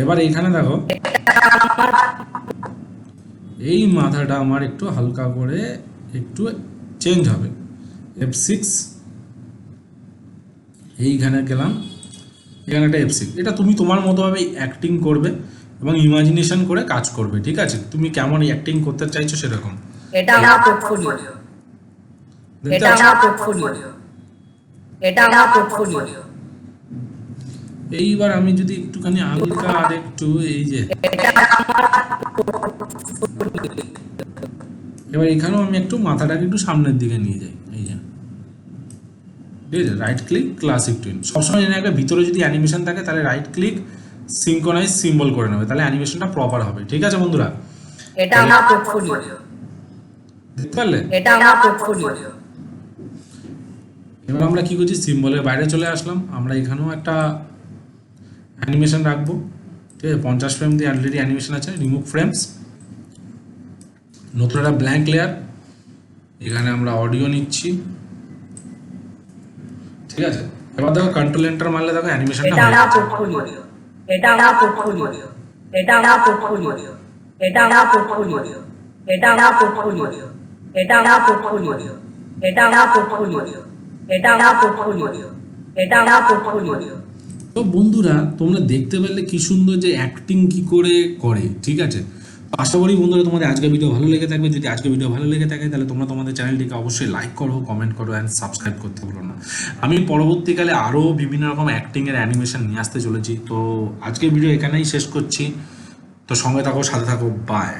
এবার এইখানে দেখো এই মাথাটা আমার একটু হালকা করে একটু চেঞ্জ হবে। F6 এইখানে গেলাম, এখানে একটা F6। এটা তুমি তোমার মতোভাবে অ্যাক্টিং করবে এবং ইমাজিনেশন করে কাজ করবে, ঠিক আছে? তুমি কেমন অ্যাক্টিং করতে চাইছো সেরকম। এটা আমার পোর্টফোলিও, দেখতে এটা পাচ্ছ? আমার পোর্টফোলিও, এটা আমার পোর্টফোলিও, এইবার আমি যদি একটুখানি হালকা আর একটু এই যে এবার এখানেও আমি একটু মাথাটাকে একটু সামনের দিকে নিয়ে যাই, এই যে ঠিক আছে। রাইট ক্লিক ক্লাসিক টুইন, সবসময় জেনে রাখবে ভিতরে যদি অ্যানিমেশন থাকে তাহলে রাইট ক্লিক সিঙ্ক্রোনাইজ সিম্বল করে নেবে, তাহলে অ্যানিমেশনটা প্রপার হবে, ঠিক আছে বন্ধুরা? এটা আমার পোর্টফোলিও, দেখতে পারলে? এটা আমার পোর্টফোলিও, এবার আমরা কি করছি, সিম্বলের বাইরে চলে আসলাম। আমরা এখানেও একটা অ্যানিমেশন রাখবো, ঠিক আছে? 50 ফ্রেম দিয়ে অলরেডি অ্যানিমেশন আছে। রিমুভ ফ্রেমস, নতুন একটা ব্ল্যাঙ্ক লেয়ার, এখানে আমরা অডিও নিচ্ছি, ঠিক আছে? এবার দেখো কন্ট্রোল এন্টার মারলে দেখো অ্যানিমেশনটা এটা হয়ে আমার গেছে। পোর্টফোলিও, এটা আমার পোর্টফোলিও, এটা আমার পোর্টফোলিও, এটা আমার পোর্টফোলিও, এটা আমার পোর্টফোলিও, এটা আমার পোর্টফোলিও, এটা আমার পোর্টফোলিও, এটা আমার পোর্টফোলিও, এটা আমার পোর্টফোলিও। তো বন্ধুরা তোমরা দেখতে পেলে কি সুন্দর যে অ্যাক্টিং কি করে করে, ঠিক আছে? আশা করি বন্ধুরা তোমাদের আজকের ভিডিও ভালো লেগে থাকবে। যদি আজকের ভিডিও ভালো লেগে থাকে তাহলে তোমরা তোমাদের চ্যানেলটিকে অবশ্যই লাইক করো, কমেন্ট করো অ্যান্ড সাবস্ক্রাইব করতে ভুলো না। আমি পরবর্তীকালে আরও বিভিন্ন রকম অ্যাক্টিংয়ের অ্যানিমেশন নিয়ে আসতে চলেছি। তো আজকের ভিডিও এখানেই শেষ করছি। তো সঙ্গে থাকো, সাথে থাকো, বাই।